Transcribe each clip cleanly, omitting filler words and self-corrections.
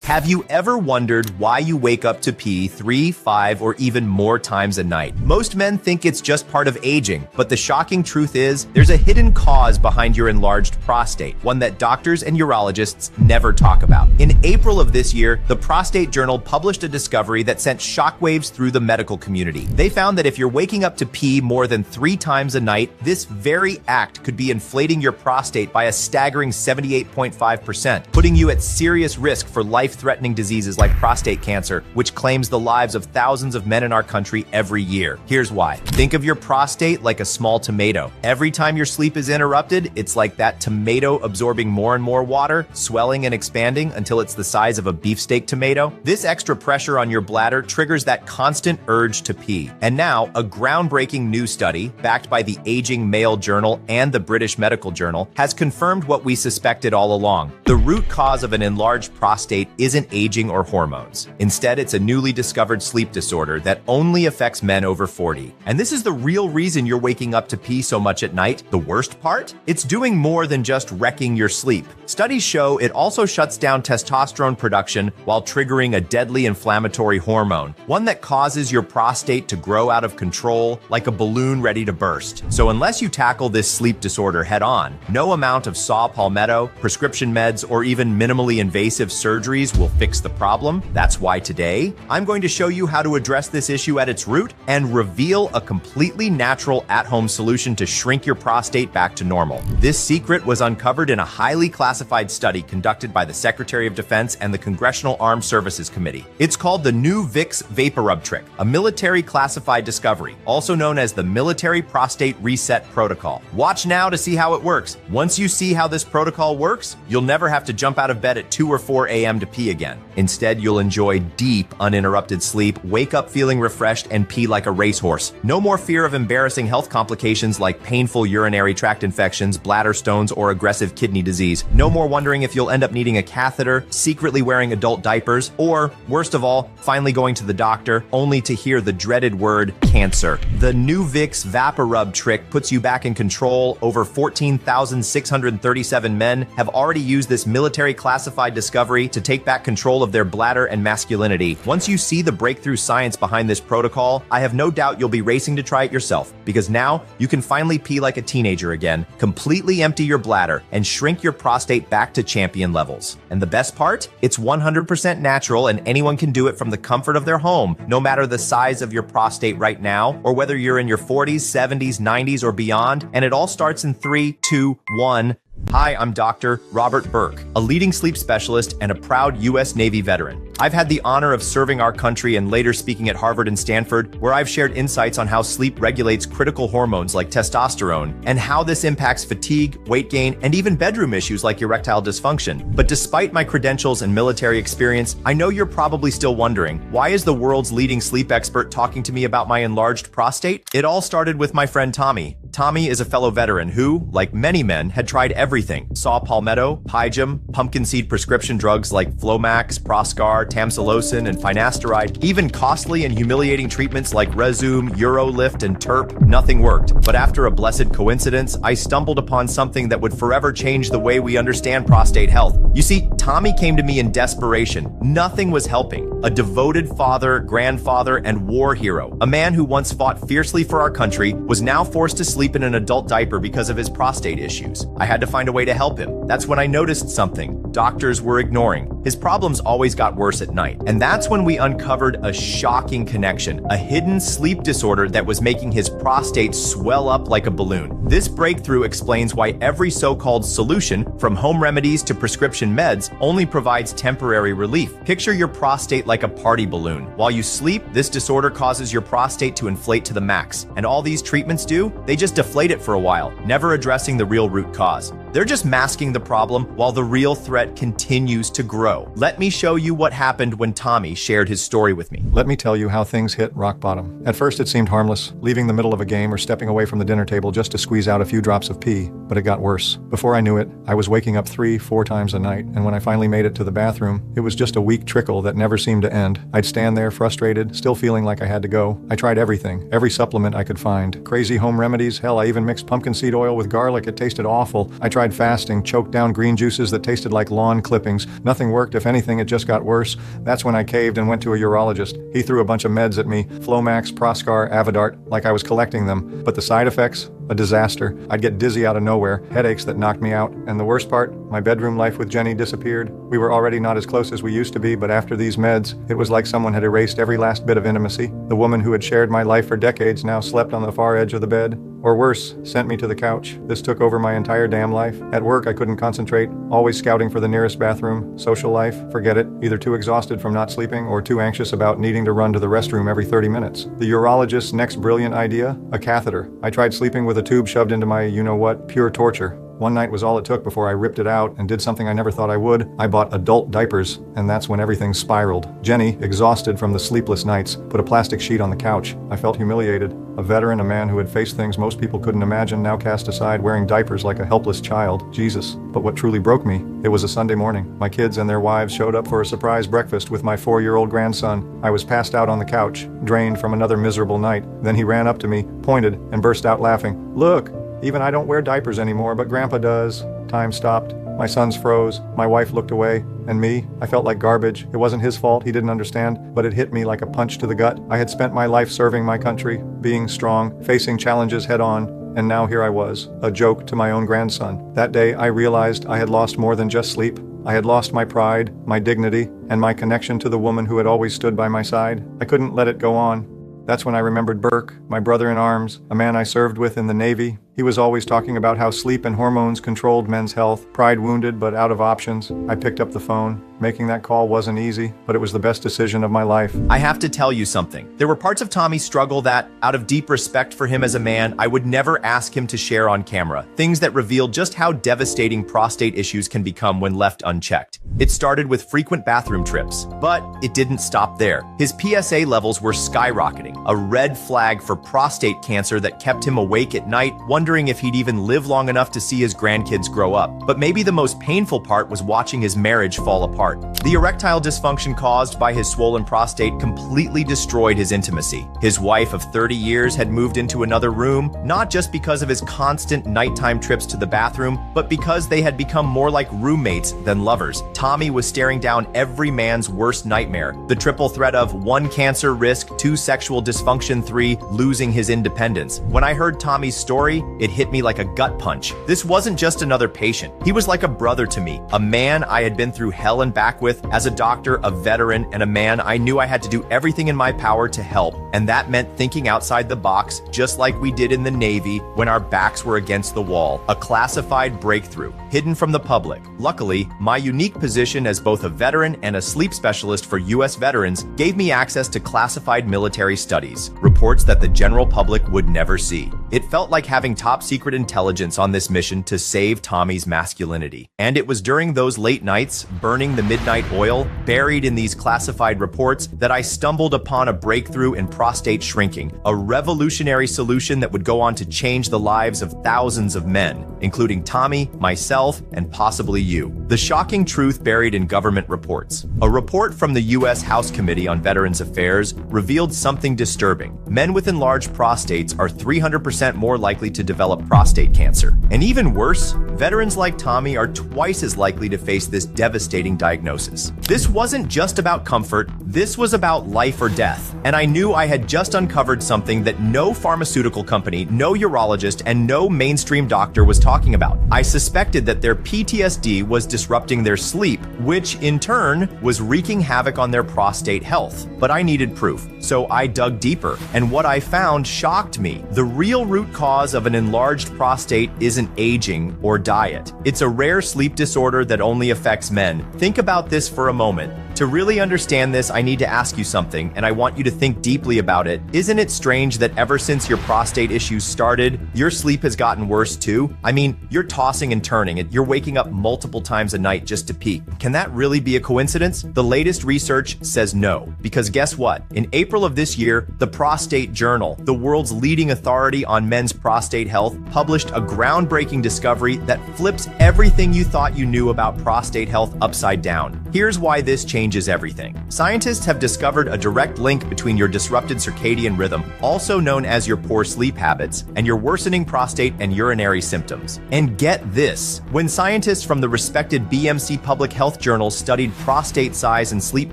Have you ever wondered why you wake up to pee 3, 5, or even more times a night? Most men think it's just part of aging, but the shocking truth is there's a hidden cause behind your enlarged prostate, one that doctors and urologists never talk about. In April of this year, the Prostate Journal published a discovery that sent shockwaves through the medical community. They found that if you're waking up to pee more than 3 times a night, this very act could be inflating your prostate by a staggering 78.5%, putting you at serious risk for life-threatening diseases like prostate cancer, which claims the lives of thousands of men in our country every year. Here's why. Think of your prostate like a small tomato. Every time your sleep is interrupted, it's like that tomato absorbing more and more water, swelling and expanding until it's the size of a beefsteak tomato. This extra pressure on your bladder triggers that constant urge to pee. And now, a groundbreaking new study, backed by the Aging Male Journal and the British Medical Journal, has confirmed what we suspected all along. The root cause of an enlarged prostate isn't aging or hormones. Instead, it's a newly discovered sleep disorder that only affects men over 40. And this is the real reason you're waking up to pee so much at night. The worst part? It's doing more than just wrecking your sleep. Studies show it also shuts down testosterone production while triggering a deadly inflammatory hormone, one that causes your prostate to grow out of control like a balloon ready to burst. So unless you tackle this sleep disorder head on, no amount of saw palmetto, prescription meds, or even minimally invasive surgeries will fix the problem. That's why today, I'm going to show you how to address this issue at its root and reveal a completely natural at-home solution to shrink your prostate back to normal. This secret was uncovered in a highly classified study conducted by the Secretary of Defense and the Congressional Armed Services Committee. It's called the new Vicks Vapor Rub Trick, a military classified discovery, also known as the Military Prostate Reset Protocol. Watch now to see how it works. Once you see how this protocol works, you'll never have to jump out of bed at 2 or 4 a.m. to pee again. Instead, you'll enjoy deep, uninterrupted sleep, wake up feeling refreshed, and pee like a racehorse. No more fear of embarrassing health complications like painful urinary tract infections, bladder stones, or aggressive kidney disease. No more wondering if you'll end up needing a catheter, secretly wearing adult diapers, or, worst of all, finally going to the doctor, only to hear the dreaded word cancer. The new Vicks Vapor Rub Trick puts you back in control. Over 14,637 men have already used this military classified discovery to take back control of their bladder and masculinity. Once you see the breakthrough science behind this protocol, I have no doubt you'll be racing to try it yourself, because now you can finally pee like a teenager again, completely empty your bladder, and shrink your prostate back to champion levels. And the best part? It's 100% natural, and anyone can do it from the comfort of their home, no matter the size of your prostate right now, or whether you're in your 40s, 70s, 90s, or beyond. And it all starts in 3, 2, 1. Hi, I'm Dr. Robert Burke, a leading sleep specialist and a proud U.S. Navy veteran. I've had the honor of serving our country and later speaking at Harvard and Stanford, where I've shared insights on how sleep regulates critical hormones like testosterone and how this impacts fatigue, weight gain, and even bedroom issues like erectile dysfunction. But despite my credentials and military experience, I know you're probably still wondering, why is the world's leading sleep expert talking to me about my enlarged prostate? It all started with my friend Tommy. Tommy is a fellow veteran who, like many men, had tried everything. Saw palmetto, Pyjam, pumpkin seed prescription drugs like Flomax, Proscar, Tamsulosin, and finasteride, even costly and humiliating treatments like Rezum, Eurolift, and Terp. Nothing worked. But after a blessed coincidence, I stumbled upon something that would forever change the way we understand prostate health. You see, Tommy came to me in desperation. Nothing was helping. A devoted father, grandfather, and war hero, a man who once fought fiercely for our country, was now forced to sleep in an adult diaper because of his prostate issues. I had to find a way to help him. That's when I noticed something doctors were ignoring. His problems always got worse at night. And that's when we uncovered a shocking connection, a hidden sleep disorder that was making his prostate swell up like a balloon. This breakthrough explains why every so-called solution, from home remedies to prescription meds, only provides temporary relief. Picture your prostate like a party balloon. While you sleep, this disorder causes your prostate to inflate to the max. And all these treatments do? They just deflate it for a while, never addressing the real root cause. They're just masking the problem while the real threat continues to grow. Let me show you what happened when Tommy shared his story with me. Let me tell you how things hit rock bottom. At first it seemed harmless, leaving the middle of a game or stepping away from the dinner table just to squeeze out a few drops of pee, but it got worse. Before I knew it, I was waking up 3, 4 times a night, and when I finally made it to the bathroom, it was just a weak trickle that never seemed to end. I'd stand there frustrated, still feeling like I had to go. I tried everything, every supplement I could find. Crazy home remedies, hell, I even mixed pumpkin seed oil with garlic. It tasted awful. I tried tried fasting, choked down green juices that tasted like lawn clippings. Nothing worked. If anything, it just got worse. That's when I caved and went to a urologist. He threw a bunch of meds at me, Flomax, Proscar, Avodart, like I was collecting them. But the side effects? A disaster. I'd get dizzy out of nowhere, headaches that knocked me out. And the worst part? My bedroom life with Jenny disappeared. We were already not as close as we used to be, but after these meds, it was like someone had erased every last bit of intimacy. The woman who had shared my life for decades now slept on the far edge of the bed. Or worse, sent me to the couch. This took over my entire damn life. At work, I couldn't concentrate, always scouting for the nearest bathroom. Social life, forget it. Either too exhausted from not sleeping or too anxious about needing to run to the restroom every 30 minutes. The urologist's next brilliant idea? A catheter. I tried sleeping with a tube shoved into my you-know-what, pure torture. One night was all it took before I ripped it out and did something I never thought I would. I bought adult diapers, and that's when everything spiraled. Jenny, exhausted from the sleepless nights, put a plastic sheet on the couch. I felt humiliated. A veteran, a man who had faced things most people couldn't imagine, now cast aside wearing diapers like a helpless child. Jesus. But what truly broke me? It was a Sunday morning. My kids and their wives showed up for a surprise breakfast with my 4-year-old grandson. I was passed out on the couch, drained from another miserable night. Then he ran up to me, pointed, and burst out laughing. Look! Even I don't wear diapers anymore, but Grandpa does. Time stopped. My sons froze. My wife looked away. And me? I felt like garbage. It wasn't his fault. He didn't understand. But it hit me like a punch to the gut. I had spent my life serving my country, being strong, facing challenges head on. And now here I was, a joke to my own grandson. That day, I realized I had lost more than just sleep. I had lost my pride, my dignity, and my connection to the woman who had always stood by my side. I couldn't let it go on. That's when I remembered Burke, my brother in arms, a man I served with in the Navy. He was always talking about how sleep and hormones controlled men's health, pride wounded but out of options. I picked up the phone. Making that call wasn't easy, but it was the best decision of my life. I have to tell you something. There were parts of Tommy's struggle that, out of deep respect for him as a man, I would never ask him to share on camera. Things that revealed just how devastating prostate issues can become when left unchecked. It started with frequent bathroom trips, but it didn't stop there. His PSA levels were skyrocketing, a red flag for prostate cancer that kept him awake at night, wondering if he'd even live long enough to see his grandkids grow up. But maybe the most painful part was watching his marriage fall apart. The erectile dysfunction caused by his swollen prostate completely destroyed his intimacy. His wife of 30 years had moved into another room, not just because of his constant nighttime trips to the bathroom, but because they had become more like roommates than lovers. Tommy was staring down every man's worst nightmare, the triple threat of 1, cancer risk, 2, sexual dysfunction, 3, losing his independence. When I heard Tommy's story, it hit me like a gut punch. This wasn't just another patient. He was like a brother to me, a man I had been through hell and back with as a doctor, a veteran, and a man I knew I had to do everything in my power to help. And that meant thinking outside the box, just like we did in the Navy when our backs were against the wall. A classified breakthrough, hidden from the public. Luckily, my unique position as both a veteran and a sleep specialist for U.S. veterans gave me access to classified military studies, reports that the general public would never see. It felt like having top secret intelligence on this mission to save Tommy's masculinity. And it was during those late nights, burning the midnight oil, buried in these classified reports, that I stumbled upon a breakthrough in prostate shrinking, a revolutionary solution that would go on to change the lives of thousands of men, including Tommy, myself, and possibly you. The shocking truth buried in government reports. A report from the U.S. House Committee on Veterans Affairs revealed something disturbing. Men with enlarged prostates are 300% more likely to develop prostate cancer. And even worse, veterans like Tommy are twice as likely to face this devastating diagnosis. This wasn't just about comfort, this was about life or death. And I knew I had just uncovered something that no pharmaceutical company, no urologist, and no mainstream doctor was talking about. I suspected that their PTSD was disrupting their sleep, which in turn was wreaking havoc on their prostate health. But I needed proof, so I dug deeper. And what I found shocked me. The real root cause of an enlarged prostate isn't aging or diet. It's a rare sleep disorder that only affects men. Think about this for a moment. To really understand this, I need to ask you something, and I want you to think deeply about it. Isn't it strange that ever since your prostate issues started, your sleep has gotten worse too? I mean, you're tossing and turning, and you're waking up multiple times a night just to pee. Can that really be a coincidence? The latest research says no, because guess what? In April of this year, the Prostate Journal, the world's leading authority on on men's prostate health published a groundbreaking discovery that flips everything you thought you knew about prostate health upside down. Here's why this changes everything. Scientists have discovered a direct link between your disrupted circadian rhythm, also known as your poor sleep habits, and your worsening prostate and urinary symptoms. And get this, when scientists from the respected BMC Public Health Journal studied prostate size and sleep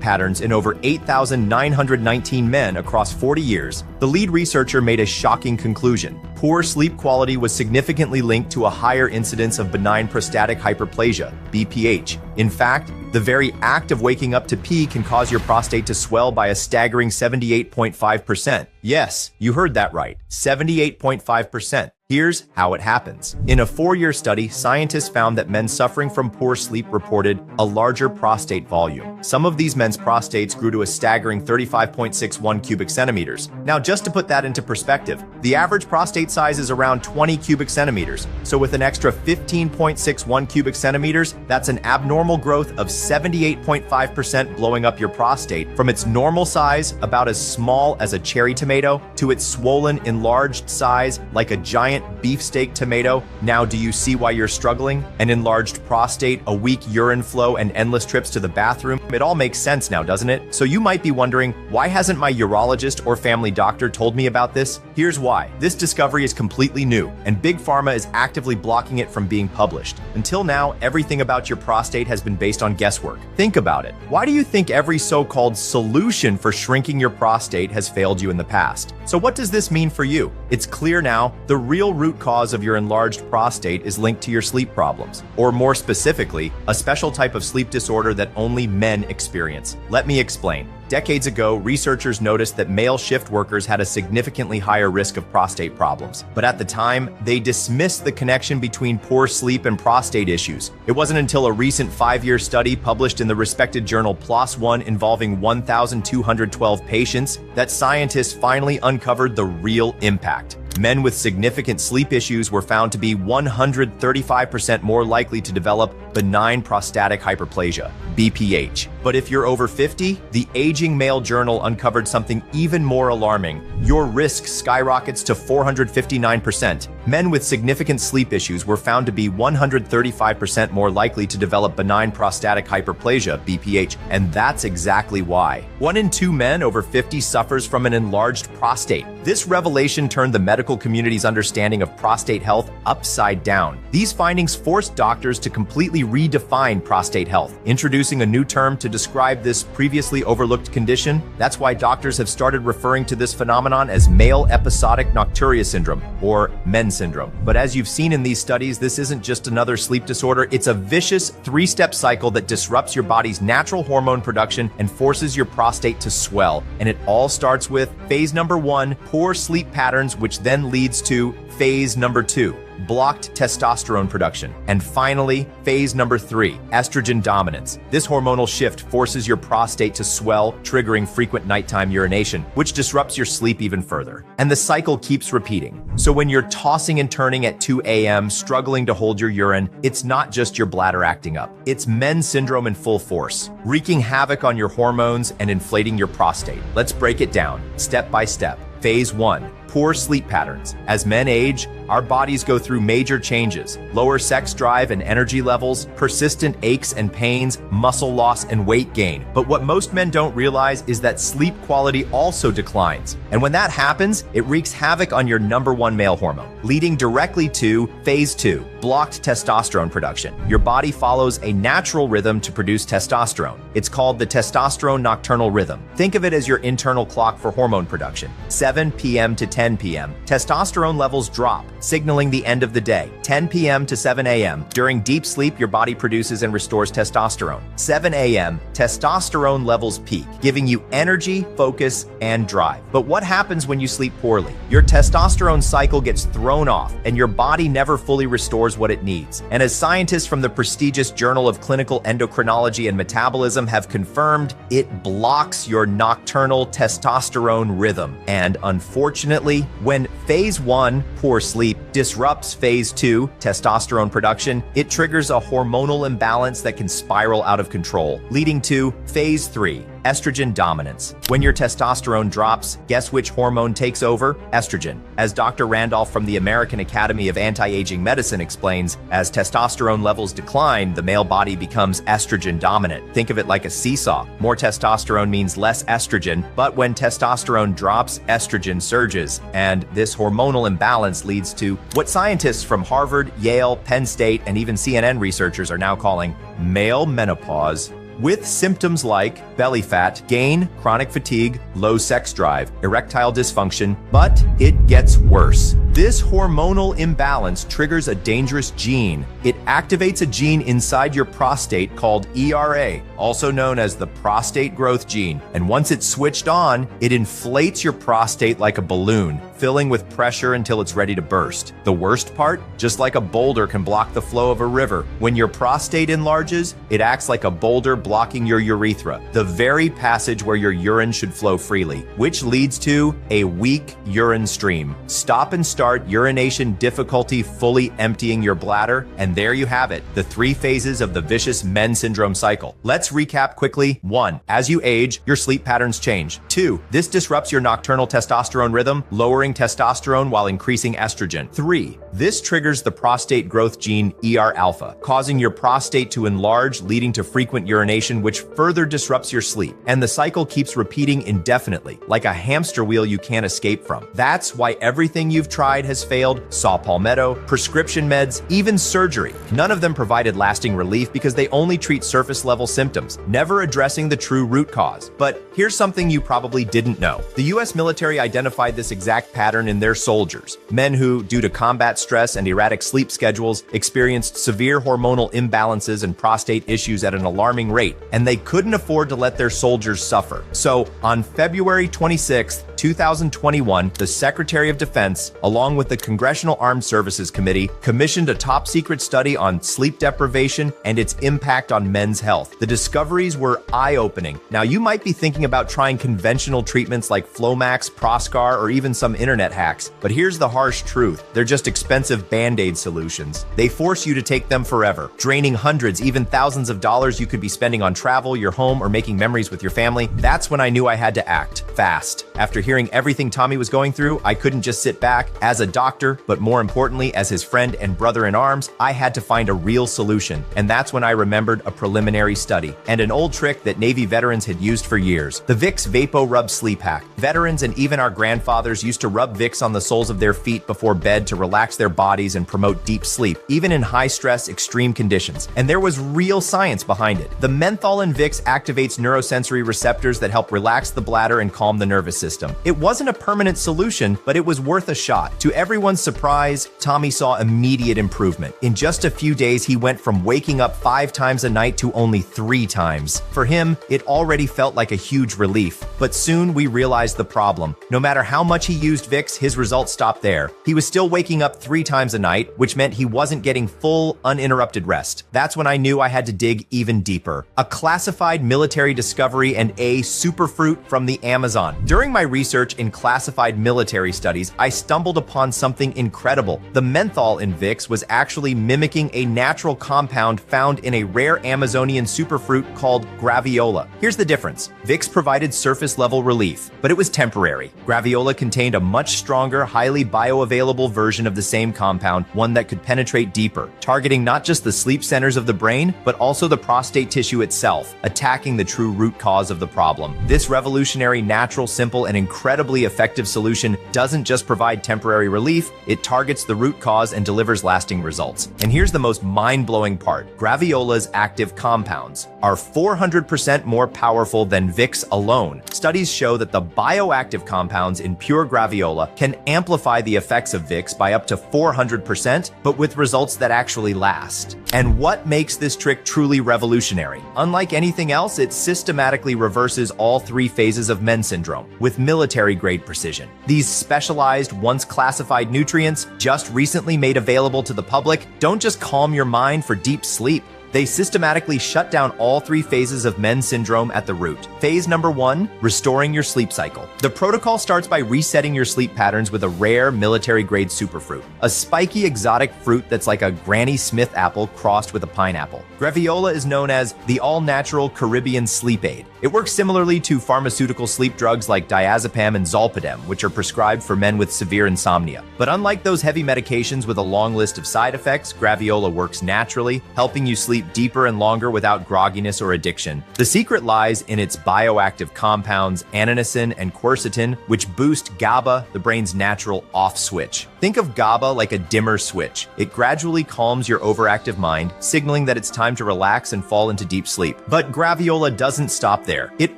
patterns in over 8,919 men across 40 years, the lead researcher made a shocking conclusion. Poor sleep quality was significantly linked to a higher incidence of benign prostatic hyperplasia, BPH. In fact, the very act of waking up to pee can cause your prostate to swell by a staggering 78.5%. Yes, you heard that right, 78.5%. Here's how it happens. In a 4-year study, scientists found that men suffering from poor sleep reported a larger prostate volume. Some of these men's prostates grew to a staggering 35.61 cubic centimeters. Now, just to put that into perspective, the average prostate size is around 20 cubic centimeters. So with an extra 15.61 cubic centimeters, that's an abnormal growth of 78.5% blowing up your prostate from its normal size, about as small as a cherry tomato, to its swollen, enlarged size like a giant beefsteak tomato. Now, do you see why you're struggling? An enlarged prostate, a weak urine flow, and endless trips to the bathroom? It all makes sense now, doesn't it? So you might be wondering, why hasn't my urologist or family doctor told me about this? Here's why. This discovery is completely new, and Big Pharma is actively blocking it from being published. Until now, everything about your prostate has been based on guesswork. Think about it. Why do you think every so-called solution for shrinking your prostate has failed you in the past? So what does this mean for you? It's clear now, the real root cause of your enlarged prostate is linked to your sleep problems, or more specifically, a special type of sleep disorder that only men experience. Let me explain. Decades ago, researchers noticed that male shift workers had a significantly higher risk of prostate problems. But at the time, they dismissed the connection between poor sleep and prostate issues. It wasn't until a recent 5-year study published in the respected journal PLOS One involving 1,212 patients that scientists finally uncovered the real impact. Men with significant sleep issues were found to be 135% more likely to develop benign prostatic hyperplasia, BPH. But if you're over 50, the Aging Male Journal uncovered something even more alarming. Your risk skyrockets to 459%. Men with significant sleep issues were found to be 135% more likely to develop benign prostatic hyperplasia, BPH, and that's exactly why. 1 in 2 men over 50 suffers from an enlarged prostate. This revelation turned the medical community's understanding of prostate health upside down. These findings forced doctors to completely redefine prostate health, introducing a new term to describe this previously overlooked condition. That's why doctors have started referring to this phenomenon as male episodic nocturia syndrome, or MEN syndrome. But as you've seen in these studies, this isn't just another sleep disorder, it's a vicious 3-step cycle that disrupts your body's natural hormone production and forces your prostate to swell. And it all starts with phase number 1, poor sleep patterns, which then leads to phase number 2, blocked testosterone production. And finally, phase number 3, estrogen dominance. This hormonal shift forces your prostate to swell, triggering frequent nighttime urination, which disrupts your sleep even further. And the cycle keeps repeating. So when you're tossing and turning at 2 a.m., struggling to hold your urine, it's not just your bladder acting up. It's MEN syndrome in full force, wreaking havoc on your hormones and inflating your prostate. Let's break it down, step by step. Phase 1, poor sleep patterns. As men age, our bodies go through major changes: lower sex drive and energy levels, persistent aches and pains, muscle loss, and weight gain. But what most men don't realize is that sleep quality also declines. And when that happens, it wreaks havoc on your number 1 male hormone, leading directly to phase 2, blocked testosterone production. Your body follows a natural rhythm to produce testosterone. It's called the testosterone nocturnal rhythm. Think of it as your internal clock for hormone production. 7 p.m. to 10 p.m., testosterone levels drop, signaling the end of the day. 10 p.m. to 7 a.m. During deep sleep, your body produces and restores testosterone. 7 a.m., testosterone levels peak, giving you energy, focus, and drive. But what happens when you sleep poorly? Your testosterone cycle gets thrown off, and your body never fully restores what it needs. And as scientists from the prestigious Journal of Clinical Endocrinology and Metabolism have confirmed, it blocks your nocturnal testosterone rhythm. And unfortunately, when phase 1, poor sleep, disrupts phase 2, testosterone production, it triggers a hormonal imbalance that can spiral out of control, leading to phase 3, estrogen dominance. When your testosterone drops, guess which hormone takes over? Estrogen. As Dr. Randolph from the American Academy of Anti-Aging Medicine explains, as testosterone levels decline, the male body becomes estrogen dominant. Think of it like a seesaw. More testosterone means less estrogen, but when testosterone drops, estrogen surges. And this hormonal imbalance leads to what scientists from Harvard, Yale, Penn State, and even CNN researchers are now calling male menopause, with symptoms like belly fat, gain, chronic fatigue, low sex drive, erectile dysfunction, but it gets worse. This hormonal imbalance triggers a dangerous gene. It activates a gene inside your prostate called ERA, also known as the prostate growth gene. And once it's switched on, it inflates your prostate like a balloon, filling with pressure until it's ready to burst. The worst part? Just like a boulder can block the flow of a river, when your prostate enlarges, it acts like a boulder blocking your urethra, the very passage where your urine should flow freely, which leads to a weak urine stream. Stop and start urination difficulty, fully emptying your bladder, and there you have it, the 3 phases of the vicious men syndrome cycle. Let's recap quickly. 1. As you age, your sleep patterns change. 2. This disrupts your nocturnal testosterone rhythm, lowering testosterone while increasing estrogen. 3. This triggers the prostate growth gene ER-alpha, causing your prostate to enlarge, leading to frequent urination, which further disrupts your sleep. And the cycle keeps repeating indefinitely, like a hamster wheel you can't escape from. That's why everything you've tried has failed: saw palmetto, prescription meds, even surgery. None of them provided lasting relief because they only treat surface-level symptoms, never addressing the true root cause. But here's something you probably didn't know. The US military identified this exact pattern in their soldiers, men who, due to combat stress and erratic sleep schedules, experienced severe hormonal imbalances and prostate issues at an alarming rate, and they couldn't afford to let their soldiers suffer. So, on February 26, 2021, the Secretary of Defense, along with the Congressional Armed Services Committee, commissioned a top-secret study on sleep deprivation and its impact on men's health. The discoveries were eye-opening. Now, you might be thinking about trying conventional treatments like Flomax, Proscar, or even some internet hacks, but here's the harsh truth. They're just expensive Band-Aid solutions. They force you to take them forever, draining hundreds, even thousands of dollars you could be spending on travel, your home, or making memories with your family. That's when I knew I had to act fast. After hearing everything Tommy was going through, I couldn't just sit back. As a doctor, but more importantly, as his friend and brother in arms, I had to find a real solution. And that's when I remembered a preliminary study and an old trick that Navy veterans had used for years: the Vicks Vapo Rub Sleep Hack. Veterans and even our grandfathers used to rub Vicks on the soles of their feet before bed to relax their bodies and promote deep sleep, even in high-stress, extreme conditions. And there was real science behind it. The menthol in Vicks activates neurosensory receptors that help relax the bladder and calm the nervous system. It wasn't a permanent solution, but it was worth a shot. To everyone's surprise, Tommy saw immediate improvement. In just a few days, he went from waking up 5 times a night to only 3 times. For him, it already felt like a huge relief. But soon we realized the problem. No matter how much he used Vicks, his results stopped there. He was still waking up 3 times a night, which meant he wasn't getting full, uninterrupted rest. That's when I knew I had to dig even deeper. A classified military discovery and a superfruit from the Amazon. During my research in classified military studies, I stumbled upon something incredible. The menthol in Vicks was actually mimicking a natural compound found in a rare Amazonian superfruit called graviola. Here's the difference. Vicks provided surface-level relief, but it was temporary. Graviola contained a much stronger, highly bioavailable version of the same compound, one that could penetrate deeper, targeting not just the sleep centers of the brain, but also the prostate tissue itself, attacking the true root cause of the problem. This revolutionary, natural, simple, and incredibly effective solution doesn't just provide temporary relief, it targets the root cause and delivers lasting results. And here's the most mind-blowing part. Graviola's active compounds are 400% more powerful than Vicks alone. Studies show that the bioactive compounds in pure graviola can amplify the effects of Vicks by up to 400%, but with results that actually last. And what makes this trick truly revolutionary? Unlike anything else, it systematically reverses all 3 phases of men's syndrome with military-grade precision. These specialized, once classified nutrients, just recently made available to the public, don't just calm your mind for deep sleep. They systematically shut down all 3 phases of men's syndrome at the root. Phase number 1, restoring your sleep cycle. The protocol starts by resetting your sleep patterns with a rare military-grade superfruit, a spiky exotic fruit that's like a Granny Smith apple crossed with a pineapple. Graviola is known as the all-natural Caribbean sleep aid. It works similarly to pharmaceutical sleep drugs like diazepam and zolpidem, which are prescribed for men with severe insomnia. But unlike those heavy medications with a long list of side effects, Graviola works naturally, helping you sleep deeper and longer without grogginess or addiction. The secret lies in its bioactive compounds, annonisin and quercetin, which boost GABA, the brain's natural off switch. Think of GABA like a dimmer switch. It gradually calms your overactive mind, signaling that it's time to relax and fall into deep sleep. But Graviola doesn't stop there. It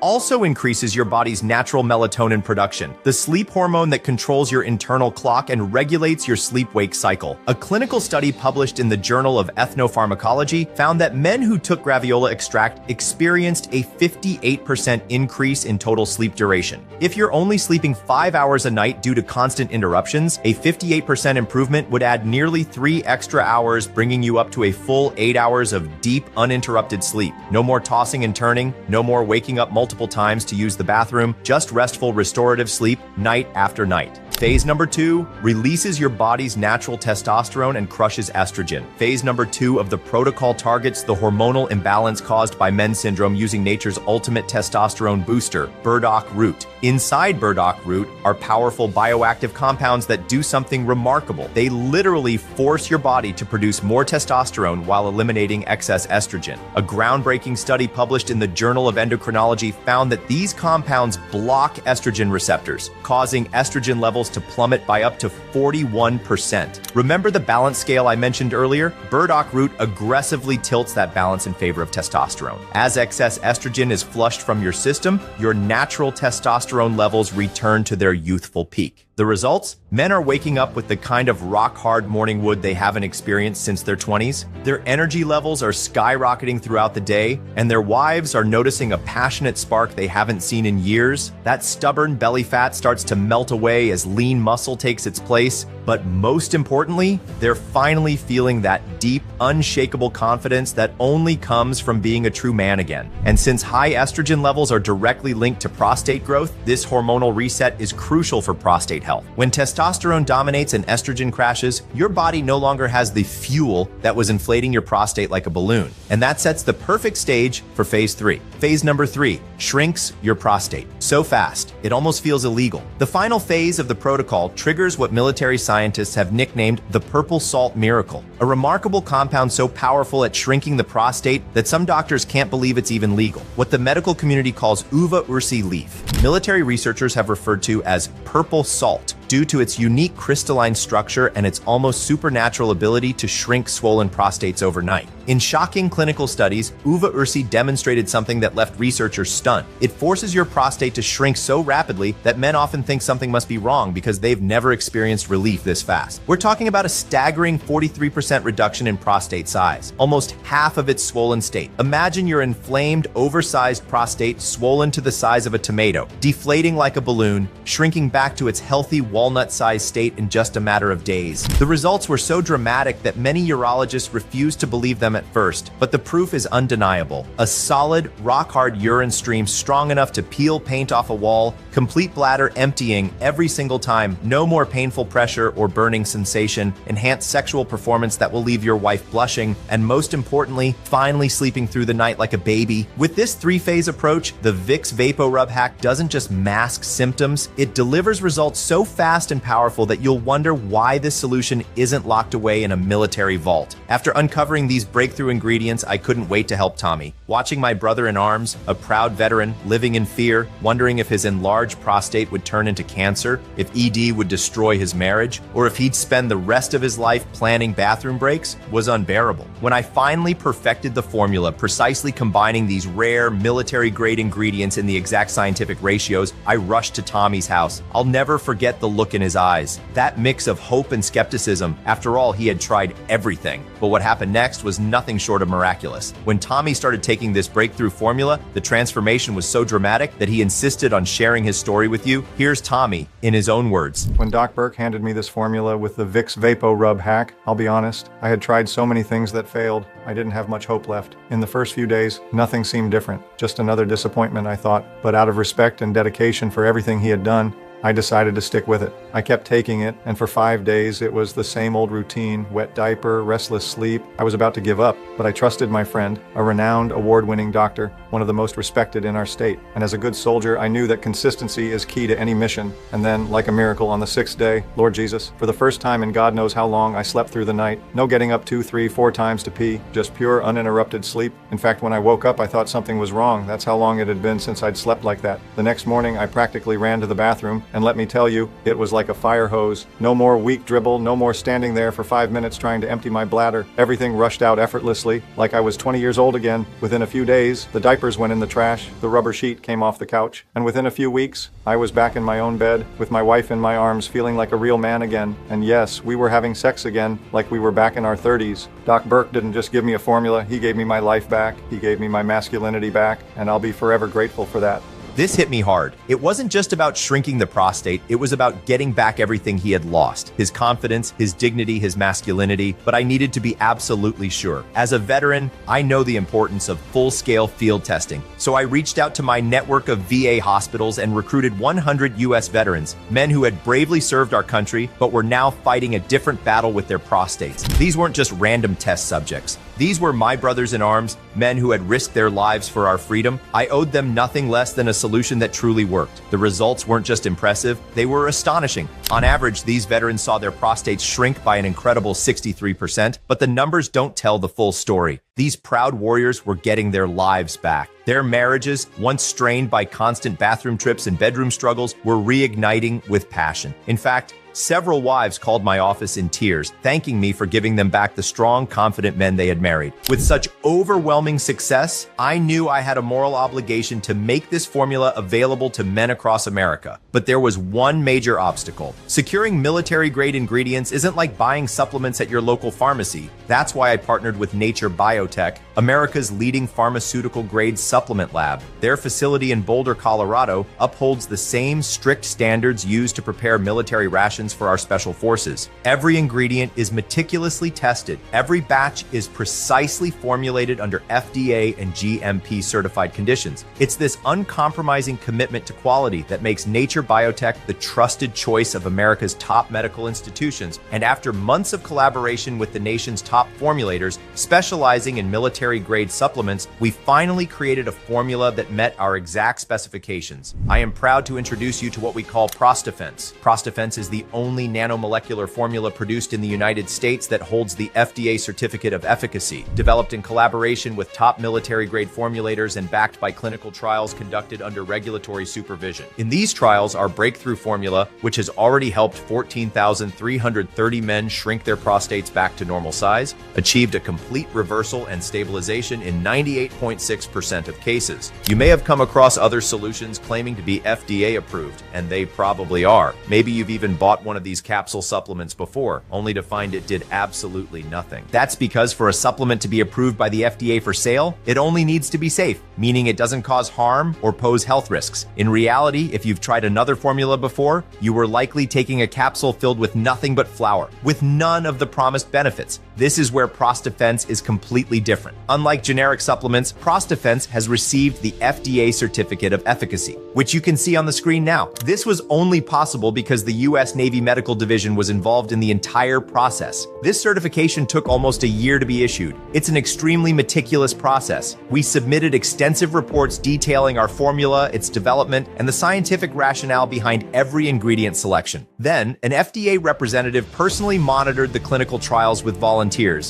also increases your body's natural melatonin production, the sleep hormone that controls your internal clock and regulates your sleep-wake cycle. A clinical study published in the Journal of Ethnopharmacology found that men who took Graviola extract experienced a 58% increase in total sleep duration. If you're only sleeping 5 hours a night due to constant interruptions, a 58% improvement would add nearly 3 extra hours, bringing you up to a full 8 hours of deep, uninterrupted sleep. No more tossing and turning, no more waking up multiple times to use the bathroom, just restful, restorative sleep night after night. Phase number 2 releases your body's natural testosterone and crushes estrogen. Phase number 2 of the protocol targets the hormonal imbalance caused by men's syndrome using nature's ultimate testosterone booster, burdock root. Inside burdock root are powerful bioactive compounds that do something remarkable. They literally force your body to produce more testosterone while eliminating excess estrogen. A groundbreaking study published in the Journal of Endocrinology found that these compounds block estrogen receptors, causing estrogen levels to plummet by up to 41%. Remember the balance scale I mentioned earlier? Burdock root aggressively tilts that balance in favor of testosterone. As excess estrogen is flushed from your system, your natural testosterone levels return to their youthful peak. The results? Men are waking up with the kind of rock-hard morning wood they haven't experienced since their 20s. Their energy levels are skyrocketing throughout the day, and their wives are noticing a passionate spark they haven't seen in years. That stubborn belly fat starts to melt away as lean muscle takes its place. But most importantly, they're finally feeling that deep, unshakable confidence that only comes from being a true man again. And since high estrogen levels are directly linked to prostate growth, this hormonal reset is crucial for prostate health. When testosterone dominates and estrogen crashes, your body no longer has the fuel that was inflating your prostate like a balloon. And that sets the perfect stage for phase 3. Phase number 3 shrinks your prostate so fast, it almost feels illegal. The final phase of the protocol triggers what military scientists have nicknamed the purple salt miracle, a remarkable compound so powerful at shrinking the prostate that some doctors can't believe it's even legal. What the medical community calls uva ursi leaf, military researchers have referred to as purple salt due to its unique crystalline structure and its almost supernatural ability to shrink swollen prostates overnight. In shocking clinical studies, uva ursi demonstrated something that left researchers stunned. It forces your prostate to shrink so rapidly that men often think something must be wrong because they've never experienced relief this fast. We're talking about a staggering 43% reduction in prostate size, almost half of its swollen state. Imagine your inflamed, oversized prostate swollen to the size of a tomato, deflating like a balloon, shrinking back to its healthy walnut-sized state in just a matter of days. The results were so dramatic that many urologists refused to believe them at first, but the proof is undeniable. A solid, rock-hard urine stream strong enough to peel paint off a wall, complete bladder emptying every single time, no more painful pressure or burning sensation, enhanced sexual performance that will leave your wife blushing, and most importantly, finally sleeping through the night like a baby. With this 3-phase approach, the Vicks VapoRub hack doesn't just mask symptoms, it delivers results so fast and powerful that you'll wonder why this solution isn't locked away in a military vault. After uncovering these breakthrough ingredients, I couldn't wait to help Tommy. Watching my brother in arms, a proud veteran, living in fear, wondering if his enlarged prostate would turn into cancer, if ED would destroy his marriage, or if he'd spend the rest of his life planning bathroom breaks, was unbearable. When I finally perfected the formula, precisely combining these rare military-grade ingredients in the exact scientific ratios, I rushed to Tommy's house. I'll never forget forget the look in his eyes. That mix of hope and skepticism. After all, he had tried everything. But what happened next was nothing short of miraculous. When Tommy started taking this breakthrough formula, the transformation was so dramatic that he insisted on sharing his story with you. Here's Tommy, in his own words. When Doc Burke handed me this formula with the Vicks Vapo Rub hack, I'll be honest, I had tried so many things that failed, I didn't have much hope left. In the first few days, nothing seemed different. Just another disappointment, I thought. But out of respect and dedication for everything he had done, I decided to stick with it. I kept taking it, and for 5 days it was the same old routine: wet diaper, restless sleep. I was about to give up, but I trusted my friend, a renowned award-winning doctor, one of the most respected in our state. And as a good soldier, I knew that consistency is key to any mission. And then, like a miracle, on the 6th day, Lord Jesus, for the first time in God knows how long, I slept through the night. No getting up 2, 3, 4 times to pee, just pure uninterrupted sleep. In fact, when I woke up, I thought something was wrong. That's how long it had been since I'd slept like that. The next morning, I practically ran to the bathroom, and let me tell you, it was like a fire hose. No more weak dribble, no more standing there for 5 minutes trying to empty my bladder. Everything rushed out effortlessly, like I was 20 years old again. Within a few days, the diapers went in the trash, the rubber sheet came off the couch, and within a few weeks, I was back in my own bed, with my wife in my arms, feeling like a real man again. And yes, we were having sex again, like we were back in our 30s. Doc Burke didn't just give me a formula, he gave me my life back, he gave me my masculinity back, and I'll be forever grateful for that. This hit me hard. It wasn't just about shrinking the prostate, it was about getting back everything he had lost. His confidence, his dignity, his masculinity, but I needed to be absolutely sure. As a veteran, I know the importance of full-scale field testing. So I reached out to my network of VA hospitals and recruited 100 US veterans, men who had bravely served our country, but were now fighting a different battle with their prostates. These weren't just random test subjects. These were my brothers in arms, men who had risked their lives for our freedom. I owed them nothing less than a solution that truly worked. The results weren't just impressive, they were astonishing. On average, these veterans saw their prostates shrink by an incredible 63%, but the numbers don't tell the full story. These proud warriors were getting their lives back. Their marriages, once strained by constant bathroom trips and bedroom struggles, were reigniting with passion. In fact, several wives called my office in tears, thanking me for giving them back the strong, confident men they had married. With such overwhelming success, I knew I had a moral obligation to make this formula available to men across America. But there was one major obstacle. Securing military-grade ingredients isn't like buying supplements at your local pharmacy. That's why I partnered with Nature Biotech, America's leading pharmaceutical-grade supplement lab. Their facility in Boulder, Colorado, upholds the same strict standards used to prepare military rations for our special forces. Every ingredient is meticulously tested. Every batch is precisely formulated under FDA and GMP certified conditions. It's this uncompromising commitment to quality that makes Nature Biotech the trusted choice of America's top medical institutions. And after months of collaboration with the nation's top formulators specializing in military-grade supplements, we finally created a formula that met our exact specifications. I am proud to introduce you to what we call ProstAfense. ProstAfense is the only nanomolecular formula produced in the United States that holds the FDA certificate of efficacy, developed in collaboration with top military-grade formulators and backed by clinical trials conducted under regulatory supervision. In these trials, our breakthrough formula, which has already helped 14,330 men shrink their prostates back to normal size, achieved a complete reversal and stabilization in 98.6% of cases. You may have come across other solutions claiming to be FDA approved, and they probably are. Maybe you've even bought one of these capsule supplements before, only to find it did absolutely nothing. That's because for a supplement to be approved by the FDA for sale, it only needs to be safe, meaning it doesn't cause harm or pose health risks. In reality, if you've tried another formula before, you were likely taking a capsule filled with nothing but flour, with none of the promised benefits. This is where ProstAfense is completely different. Unlike generic supplements, ProstAfense has received the FDA certificate of efficacy, which you can see on the screen now. This was only possible because the U.S. Navy Medical Division was involved in the entire process. This certification took almost a year to be issued. It's an extremely meticulous process. We submitted extensive reports detailing our formula, its development, and the scientific rationale behind every ingredient selection. Then, an FDA representative personally monitored the clinical trials with volunteers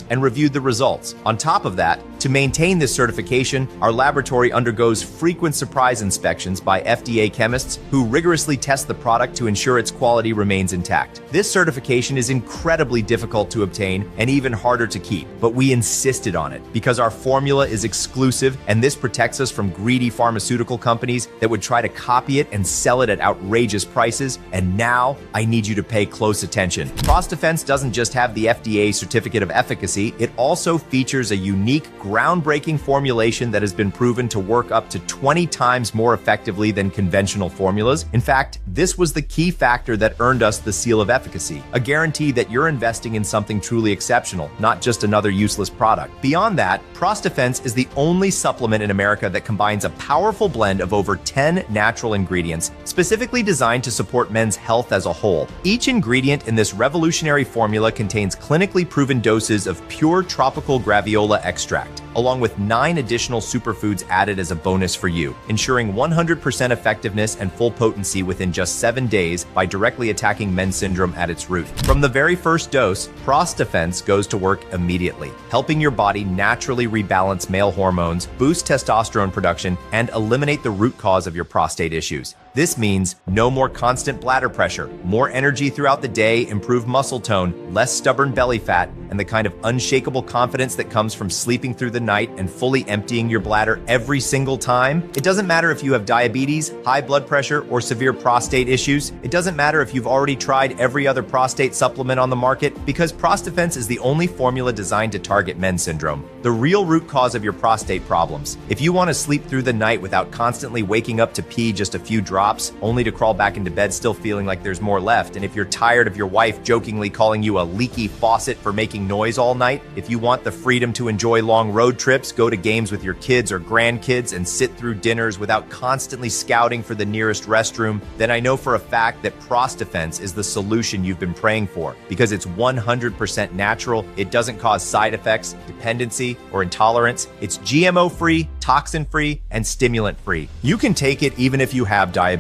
and reviewed the results. On top of that, To maintain this certification, our laboratory undergoes frequent surprise inspections by FDA chemists who rigorously test the product to ensure its quality remains intact. This certification is incredibly difficult to obtain and even harder to keep, but we insisted on it because our formula is exclusive, and this protects us from greedy pharmaceutical companies that would try to copy it and sell it at outrageous prices. And now I need you to pay close attention. ProstAfense doesn't just have the FDA certificate of efficacy, it also features a unique, groundbreaking formulation that has been proven to work up to 20 times more effectively than conventional formulas. In fact, this was the key factor that earned us the seal of efficacy, a guarantee that you're investing in something truly exceptional, not just another useless product. Beyond that, ProstAfense is the only supplement in America that combines a powerful blend of over 10 natural ingredients, specifically designed to support men's health as a whole. Each ingredient in this revolutionary formula contains clinically proven doses of pure tropical graviola extract, along with 9 additional superfoods added as a bonus for you, ensuring 100% effectiveness and full potency within just 7 days by directly attacking men's syndrome at its root. From the very first dose, ProstAfense goes to work immediately, helping your body naturally rebalance male hormones, boost testosterone production, and eliminate the root cause of your prostate issues. This means no more constant bladder pressure, more energy throughout the day, improved muscle tone, less stubborn belly fat, and the kind of unshakable confidence that comes from sleeping through the night and fully emptying your bladder every single time. It doesn't matter if you have diabetes, high blood pressure, or severe prostate issues. It doesn't matter if you've already tried every other prostate supplement on the market, because ProstAfense is the only formula designed to target men's syndrome, the real root cause of your prostate problems. If you want to sleep through the night without constantly waking up to pee just a few drops, only to crawl back into bed still feeling like there's more left, and if you're tired of your wife jokingly calling you a leaky faucet for making noise all night, if you want the freedom to enjoy long road trips, go to games with your kids or grandkids, and sit through dinners without constantly scouting for the nearest restroom, then I know for a fact that ProstAfense is the solution you've been praying for, because it's 100% natural, it doesn't cause side effects, dependency, or intolerance. It's GMO-free, toxin-free, and stimulant-free. You can take it even if you have diabetes,